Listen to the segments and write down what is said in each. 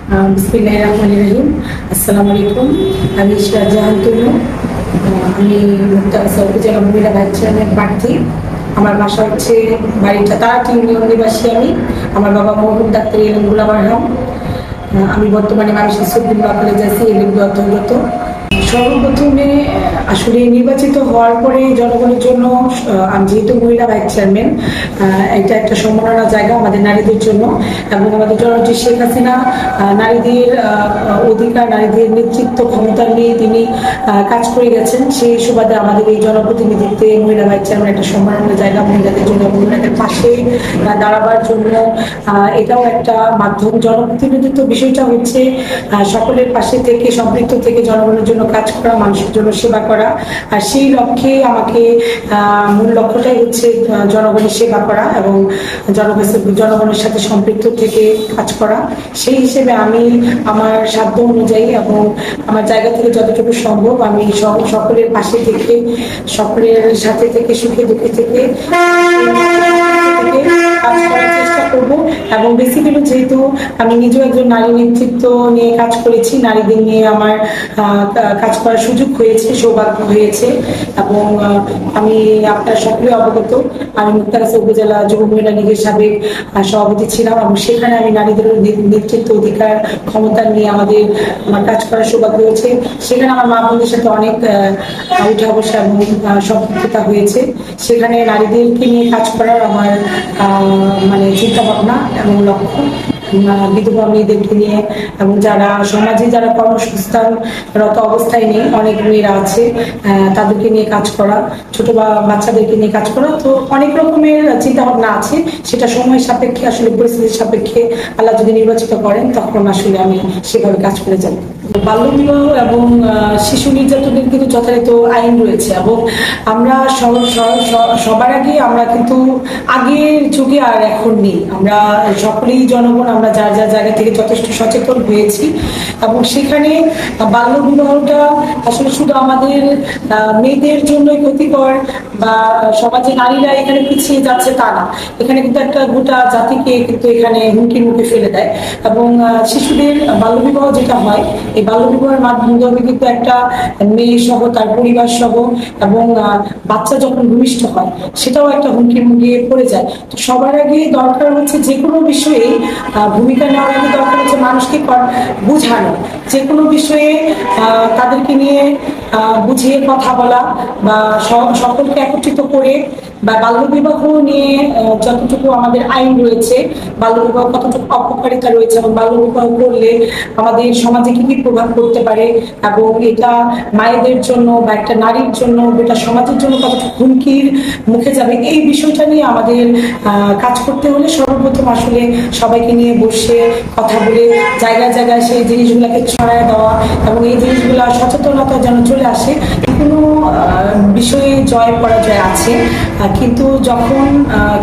বিসমিল্লাহির রহমানির রহিম। আসসালামু আলাইকুম। আমি ইশরাত জাহান তনু। আমি মুক্তাগাছা উপজেলা মহিলা ভাইস চেয়ারম্যান প্রার্থী। আমার বাসা হচ্ছে বাড়িটা তারাটি ইউনিয়ন নিবাসী আমি। আমার বাবা মরহুম ডাক্তার এল এম গুলাম আরহাম। আমি বর্তমানে মানুষের সুপ্রিম ল কলেজে আছি এলএমবি অন্তর্গত। সর্বপ্রথমে আসলে নির্বাচিত হওয়ার পরে জনগণের জন্য আমি যেহেতু মহিলা ভাইস চেয়ারম্যান, এটা একটা সম্মাননা জায়গা আমাদের নারীদের জন্য এবং আমাদের জননেত্রী শেখ হাসিনা নারীদের অধিকার, নারীদের নেতৃত্ব ক্ষমতা নিয়ে তিনি কাজ করে গেছেন। সেই সুবাদে আমাদের এই জনপ্রতিনিধিত্বে মহিলা ভাইস চেয়ারম্যান একটা সম্মাননা জায়গা মহিলাদের জন্য, মহিলাদের পাশে দাঁড়াবার জন্য এটাও একটা মাধ্যম। জনপ্রতিনিধিত্ব বিষয়টা হচ্ছে সকলের পাশে থেকে সম্পৃক্ত থেকে জনগণের জন্য কাজ করা, মানুষের জন্য সেবা করা। আর সেই লক্ষ্যে আমাকে মূল লক্ষ্যটাই হচ্ছে জনগণের সেবা করা এবং জনগণের সাথে সম্পৃক্ত থেকে কাজ করা। সেই হিসেবে আমি আমার সাধ্য অনুযায়ী এবং আমার জায়গা থেকে যতটুকু সম্ভব আমি সকলের পাশে থেকে, সকলের সাথে থেকে, সুখে দুঃখে থেকে কাজ করার চেষ্টা করবো। এবং বেসিক্যালি যেহেতু আমি নিজেও একজন নারী নেতৃত্ব নিয়ে কাজ করেছি, নারীদের নিয়ে আমার কাজ করার সুযোগ হয়েছে, সৌভাগ্য হয়েছে এবং আমি আপনার সকলে অবগত আমি মুক্তাগাছা উপজেলা যুব মহিলা লীগের সাবেক সভাপতি ছিলাম এবং সেখানে আমি নারীদের নেতৃত্ব অধিকার ক্ষমতা নিয়ে আমার কাজ করার সৌভাগ্য হয়েছে। সেখানে আমার মা বোনদের সাথে অনেক উঠা বসা এবং সম্পৃক্ততা হয়েছে। সেখানে নারীদেরকে নিয়ে কাজ করার আমার মানে চিন্তা ভাবনা এবং লক্ষ্য বিধবা মেয়েদেরকে নিয়ে এবং যারা সমাজে যারা কর্মসংস্থানরত অবস্থায় নেই, অনেক মেয়েরা আছে, তাদেরকে নিয়ে কাজ করা, ছোট বাচ্চাদেরকে নিয়ে কাজ করা। তো অনেক রকমের চিন্তা ভাবনা আছে, সেটা সময় সাপেক্ষে, আসলে পরিস্থিতির সাপেক্ষে আল্লাহ যদি নির্বাচিত করেন তখন আসলে আমি সেভাবে কাজ করে যাব। বাল্যবিবাহ এবং শিশু নির্যাতনের কিন্তু যথাযথ আইন রয়েছে এবং আমরা সবার আগে আমরা কিন্তু আগের যুগে আর এখন নেই। আমরা সকলেই জনগণ, আমরা যার যার জায়গা থেকে যথেষ্ট সচেতন হয়েছি এবং সেখানে বাল্যবিবাহটা আসলে শুধু আমাদের মেয়েদের জন্যই ক্ষতিকর বা সমাজে নারীরা এখানে পিছিয়ে যাচ্ছে তা না। এখানে কিন্তু একটা গোটা জাতিকে কিন্তু এখানে হুমকির মুখে ফেলে দেয় এবং শিশুদের বাল্যবিবাহ যেটা হয়, এই বাল্যবিবাহের মাধ্যমে কিন্তু একটা মেয়ে সহ তার পরিবার সহ এবং বাচ্চা যখন ভূমিষ্ঠ হয় সেটাও একটা হুমকির মুখে পড়ে যায়। তো সবার আগে দরকার হচ্ছে যে কোনো বিষয়ে ভূমিকা নেওয়ার আগে দরকার হচ্ছে মানুষকে বুঝানো, যে কোনো বিষয়ে তাদেরকে নিয়ে বুঝিয়ে কথা বলা বা সকলকে একত্রিত করে বা বাল্যবিবাহ নিয়ে যতটুকু আমাদের আইন রয়েছে, বাল্যবিবাহ কতটুকু অপকারিতা রয়েছে এবং বাল্যবিবাহ করলে আমাদের সমাজে কি কি প্রভাব পড়তে পারে এবং এটা মায়েদের জন্য বা একটা নারীর জন্য, গোটা সমাজের জন্য কতটুকু হুমকির মুখে যাবে, এই বিষয়টা নিয়ে আমাদের কাজ করতে হলে সর্বপ্রথম আসলে সবাইকে নিয়ে বসে কথা বলে জায়গায় জায়গায় সেই জিনিসগুলোকে ছড়ায় দেওয়া এবং এই জিনিসগুলো সচেতনতা যেন চলে আসে। কোনো বিষয়ে জয় পরাজয় আছে, কিন্তু যখন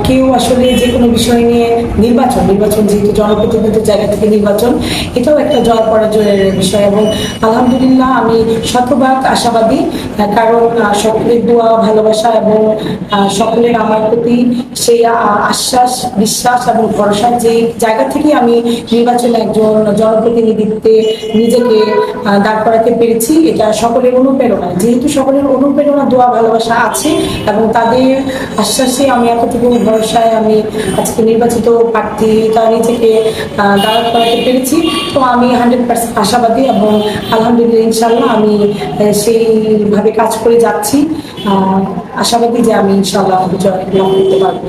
কেউ আসলে যে কোনো বিষয় নিয়ে নির্বাচন যেহেতু জনপ্রতিনিধির জায়গা থেকে নির্বাচন, এটাও একটা জয় পরাজয়ের বিষয় এবং আলহামদুলিল্লাহ আমি শতভাগ আশাবাদী, কারণ সকলের দোয়া, ভালোবাসা এবং সকলের আমার প্রতি সেই আশ্বাস, বিশ্বাস এবং ভরসা, যে জায়গা থেকে আমি নির্বাচনে একজন জনপ্রতিনিধিত্বে নিজেকে দাঁড় করাতে পেরেছি, এটা সকলের অনুপ্রেরণা। যেহেতু সকলের অনুপ্রেরণা, দোয়া, ভালোবাসা আছে এবং তাদের আশ্বাসে আমি এতটুকু ভরসায় আমি আজকে নির্বাচিত প্রার্থীটা নিজেকে দাঁড় করাতে পেরেছি। তো আমি 100% আশাবাদী এবং আলহামদুলিল্লাহ ইনশাল্লাহ আমি সেইভাবে কাজ করে যাচ্ছি, আশাবাদী যে আমি ইনশাল্লাহ জয় লাভ করতে পারবো।